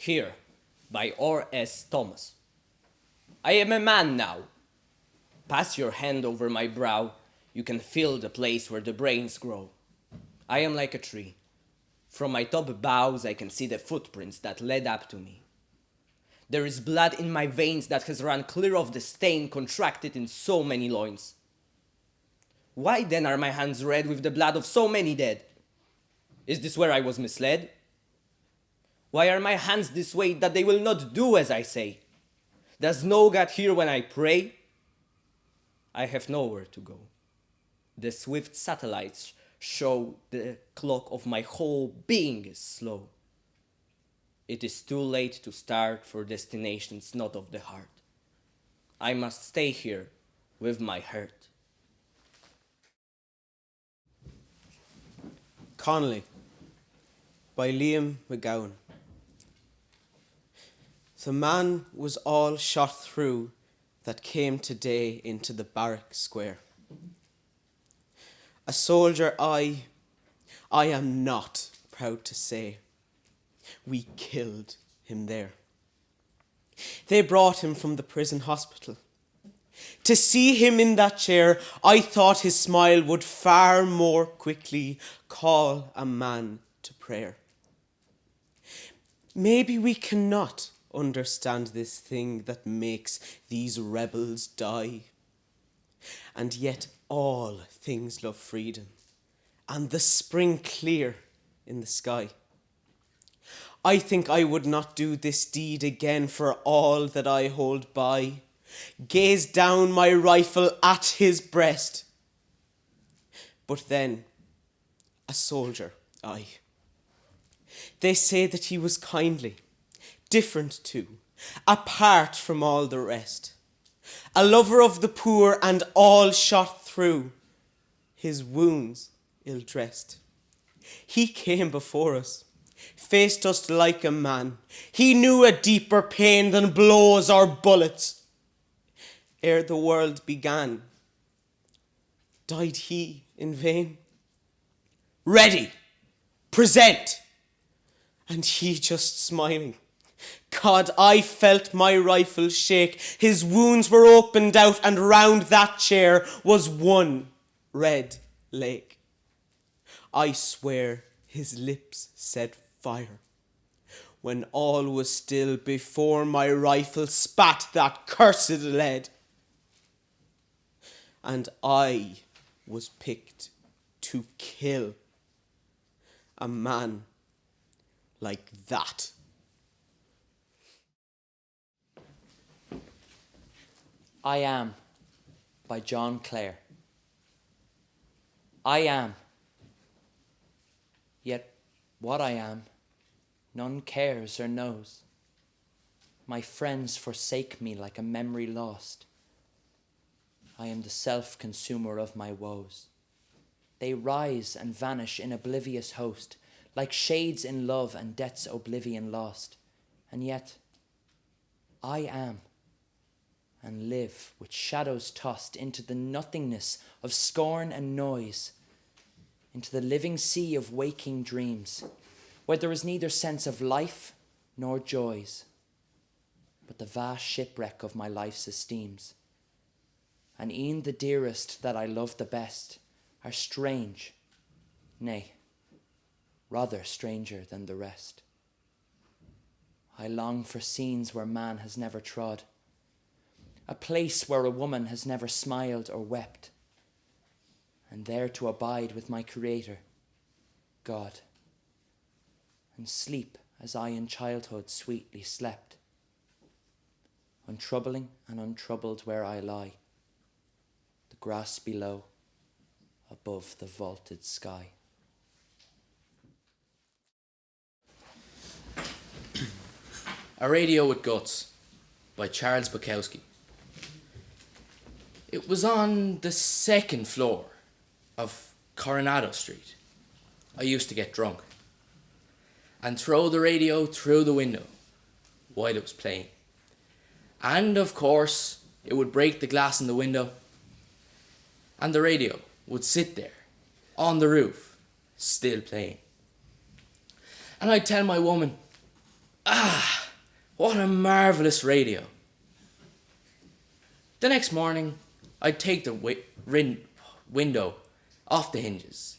Here, by R.S. Thomas. I am a man now. Pass your hand over my brow. You can feel the place where the brains grow. I am like a tree. From my top boughs I can see the footprints that led up to me. There is blood in my veins that has run clear of the stain contracted in so many loins. Why then are my hands red with the blood of so many dead? Is this where I was misled? Why are my hands this way that they will not do as I say? Does no God hear when I pray? I have nowhere to go. The swift satellites show the clock of my whole being is slow. It is too late to start for destinations not of the heart. I must stay here with my hurt. Connolly by Liam McGowan. The man was all shot through that came today into the barrack square. A soldier I am not proud to say. We killed him there. They brought him from the prison hospital. To see him in that chair, I thought his smile would far more quickly call a man to prayer. Maybe we cannot understand this thing that makes these rebels die. And yet all things love freedom and the spring clear in the sky. I think I would not do this deed again for all that I hold by. Gaze down my rifle at his breast. But then, a soldier, I. They say that he was kindly, different too, apart from all the rest. A lover of the poor and all shot through, his wounds ill-dressed. He came before us, faced us like a man. He knew a deeper pain than blows or bullets. Ere the world began, died he in vain? Ready, present, and he just smiling. God, I felt my rifle shake. His wounds were opened out, and round that chair was one red lake. I swear his lips said fire. When all was still before my rifle spat that cursed lead. And I was picked to kill a man like that. I Am by John Clare. I am. Yet what I am, none cares or knows. My friends forsake me like a memory lost. I am the self-consumer of my woes. They rise and vanish in oblivious host, like shades in love and death's oblivion lost. And yet, I am, and live with shadows tossed into the nothingness of scorn and noise, into the living sea of waking dreams, where there is neither sense of life nor joys, but the vast shipwreck of my life's esteems. And e'en the dearest that I love the best are strange, nay, rather stranger than the rest. I long for scenes where man has never trod, a place where a woman has never smiled or wept, and there to abide with my Creator, God, and sleep as I in childhood sweetly slept, untroubling and untroubled where I lie, the grass below, above the vaulted sky. A Radio with Guts by Charles Bukowski. It was on the second floor of Coronado Street. I used to get drunk and throw the radio through the window while it was playing. And of course, it would break the glass in the window, and the radio would sit there on the roof, still playing. And I'd tell my woman, What a marvellous radio. The next morning, I'd take the window off the hinges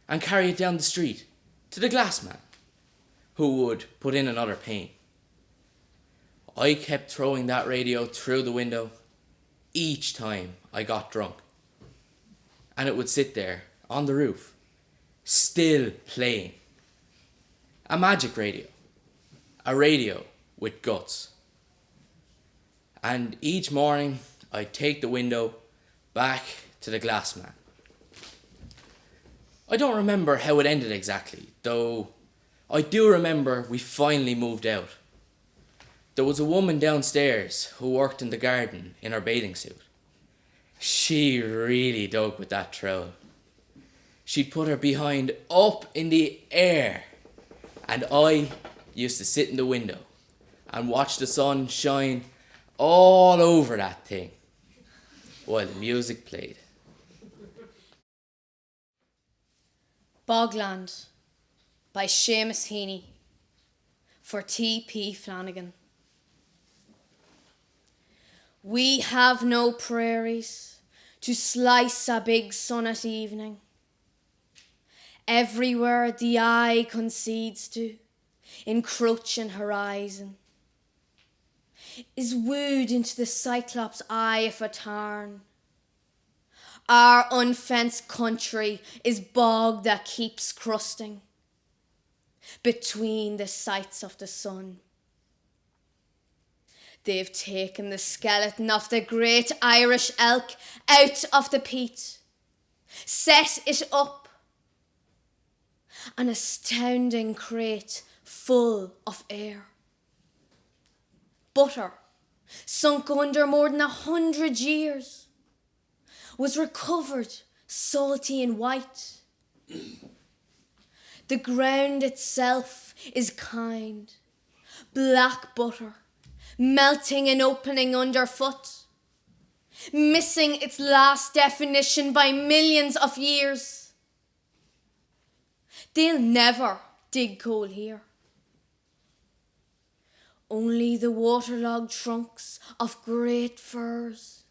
and carry it down the street to the glassman, who would put in another pane. I kept throwing that radio through the window each time I got drunk, and it would sit there on the roof, still playing. A magic radio, a radio with guts. And each morning I'd take the window back to the glassman. I don't remember how it ended exactly, though I do remember we finally moved out. There was a woman downstairs who worked in the garden in her bathing suit. She really dug with that trowel. She'd put her behind up in the air, and I used to sit in the window and watch the sun shine all over that thing while the music played. Bogland by Seamus Heaney for T.P. Flanagan. We have no prairies to slice a big sun at evening. Everywhere the eye concedes to, encroaching horizon, is wooed into the cyclops eye of a tarn. Our unfenced country is bog that keeps crusting between the sights of the sun. They've taken the skeleton of the great Irish elk out of the peat, set it up, an astounding crate full of air. Butter, sunk under more than 100 years, was recovered salty and white. The ground itself is kind, black butter, melting and opening underfoot, missing its last definition by millions of years. They'll never dig coal here. Only the waterlogged trunks of great firs,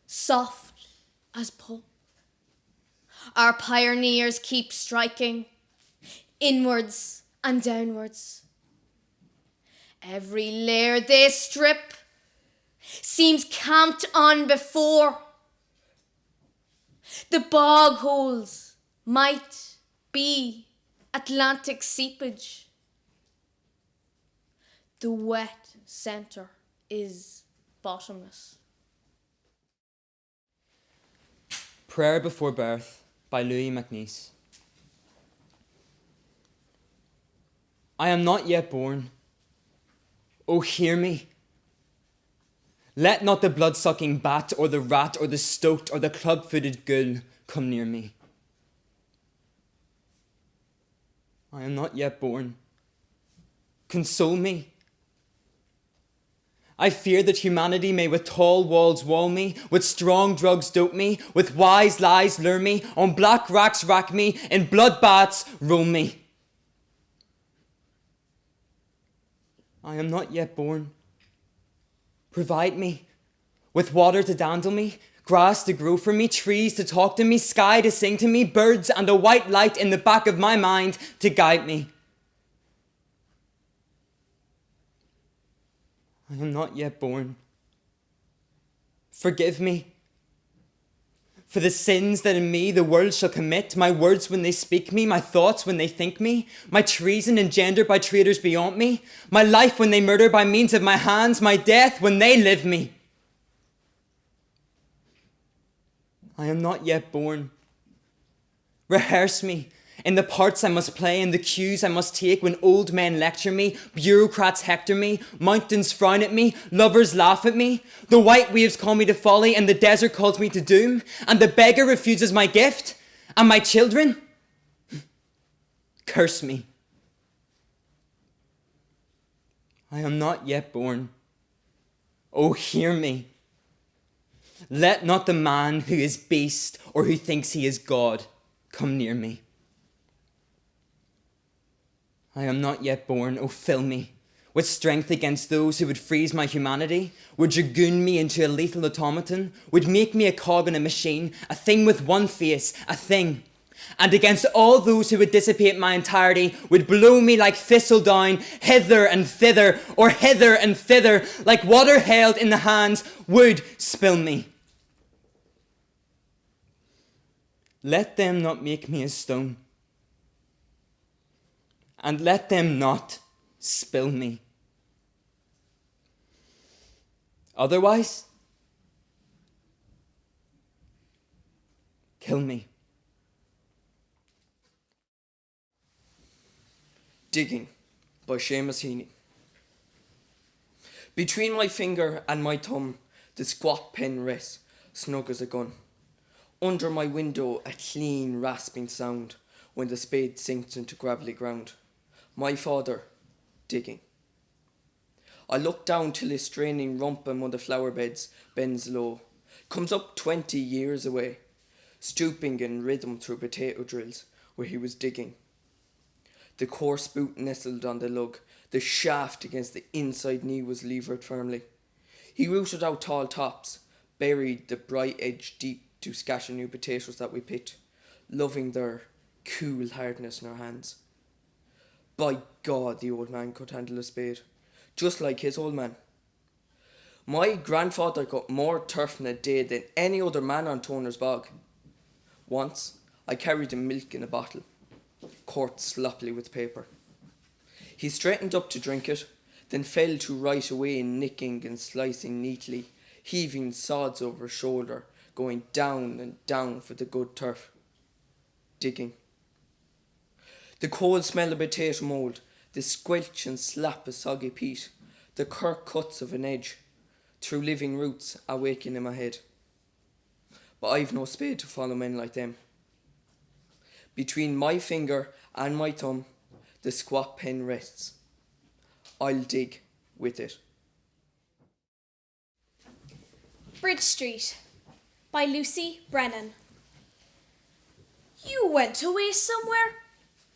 soft as pulp. Our pioneers keep striking inwards and downwards. Every layer they strip seems camped on before. The bog holes might be Atlantic seepage. The wet centre is bottomless. Prayer Before Birth by Louis MacNeice. I am not yet born. Oh, hear me. Let not the blood-sucking bat or the rat or the stoat or the club-footed ghoul come near me. I am not yet born. Console me. I fear that humanity may with tall walls wall me, with strong drugs dope me, with wise lies lure me, on black racks rack me, in bloodbaths roll me. I am not yet born. Provide me with water to dandle me, grass to grow for me, trees to talk to me, sky to sing to me, birds and a white light in the back of my mind to guide me. I am not yet born. Forgive me for the sins that in me the world shall commit, my words when they speak me, my thoughts when they think me, my treason engendered by traitors beyond me, my life when they murder by means of my hands, my death when they live me. I am not yet born. Rehearse me in the parts I must play and the cues I must take when old men lecture me, bureaucrats hector me, mountains frown at me, lovers laugh at me, the white waves call me to folly and the desert calls me to doom, and the beggar refuses my gift, and my children curse me. I am not yet born. Oh, hear me. Let not the man who is beast or who thinks he is God come near me. I am not yet born. Oh, fill me With strength against those who would freeze my humanity, would dragoon me into a lethal automaton, would make me a cog in a machine, a thing with one face, a thing. And against all those who would dissipate my entirety, would blow me like thistledown, hither and thither, or hither and thither, like water held in the hands, would spill me. Let them not make me a stone, and let them not spill me. Otherwise, kill me. Digging by Seamus Heaney. Between my finger and my thumb, the squat pen rests, snug as a gun. Under my window, a clean, rasping sound when the spade sinks into gravelly ground. My father, digging. I look down till his straining rump among the flower beds bends low, comes up 20 years away, stooping in rhythm through potato drills where he was digging. The coarse boot nestled on the lug, the shaft against the inside knee was levered firmly. He rooted out tall tops, buried the bright edge deep to scatter new potatoes that we picked, loving their cool hardness in our hands. By God, the old man could handle a spade, just like his old man. My grandfather got more turf in a day than any other man on Toner's Bog. Once, I carried him milk in a bottle, corked sloppily with paper. He straightened up to drink it, then fell to right away, nicking and slicing neatly, heaving sods over his shoulder, going down and down for the good turf. Digging. The cold smell of potato mould, the squelch and slap of soggy peat, the curt cuts of an edge, through living roots awaking in my head. But I've no spade to follow men like them. Between my finger and my thumb, the squat pen rests. I'll dig with it. Bridge Street by Lucy Brennan. You went away somewhere?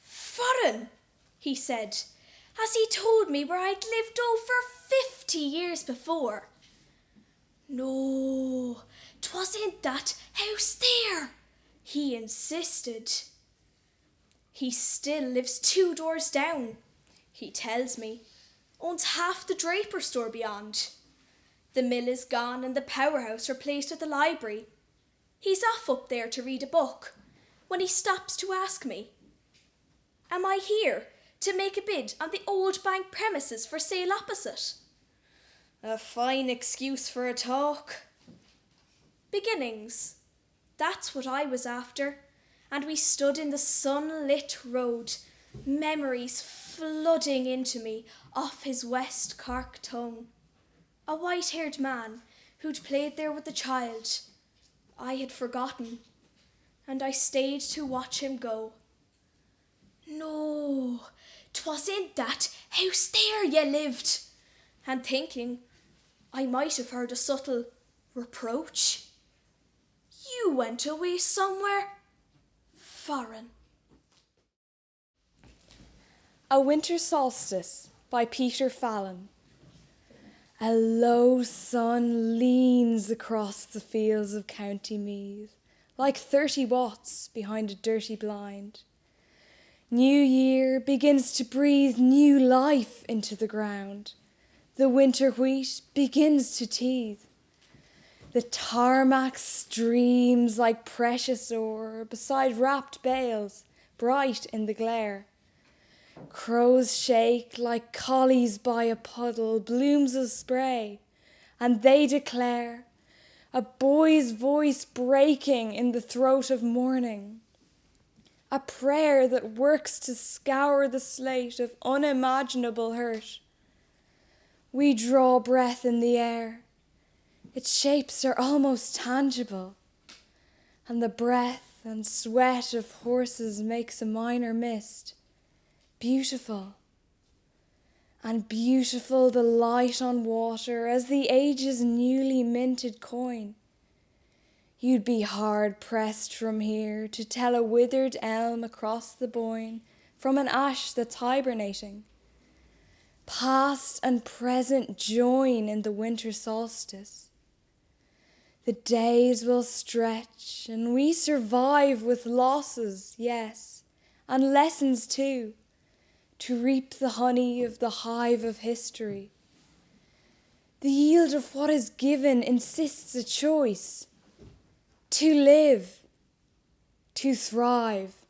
Foreign, he said, as he told me where I'd lived over 50 years before. No, 'twas in that house there, he insisted. He still lives 2 doors down, he tells me, owns half the draper store beyond. The mill is gone and the powerhouse replaced with a library. He's off up there to read a book when he stops to ask me, am I here to make a bid on the old bank premises for sale opposite? A fine excuse for a talk. Beginnings, that's what I was after, and we stood in the sunlit road, memories flooding into me off his West Cork tongue. A white-haired man who'd played there with the child. I had forgotten, and I stayed to watch him go. No, 'twas in that house there ye lived, and thinking I might have heard a subtle reproach. You went away somewhere foreign. A Winter Solstice by Peter Fallon. A low sun leans across the fields of County Meath, like 30 watts behind a dirty blind. New year begins to breathe new life into the ground. The winter wheat begins to teeth. The tarmac streams like precious ore beside wrapped bales, bright in the glare. Crows shake like collies by a puddle, blooms of spray, and they declare, a boy's voice breaking in the throat of morning, a prayer that works to scour the slate of unimaginable hurt. We draw breath in the air. Its shapes are almost tangible, and the breath and sweat of horses makes a minor mist. Beautiful, and beautiful the light on water as the age's newly minted coin. You'd be hard pressed from here to tell a withered elm across the Boyne from an ash that's hibernating. Past and present join in the winter solstice. The days will stretch and we survive with losses, yes, and lessons too, to reap the honey of the hive of history. The yield of what is given insists a choice: to live, to thrive.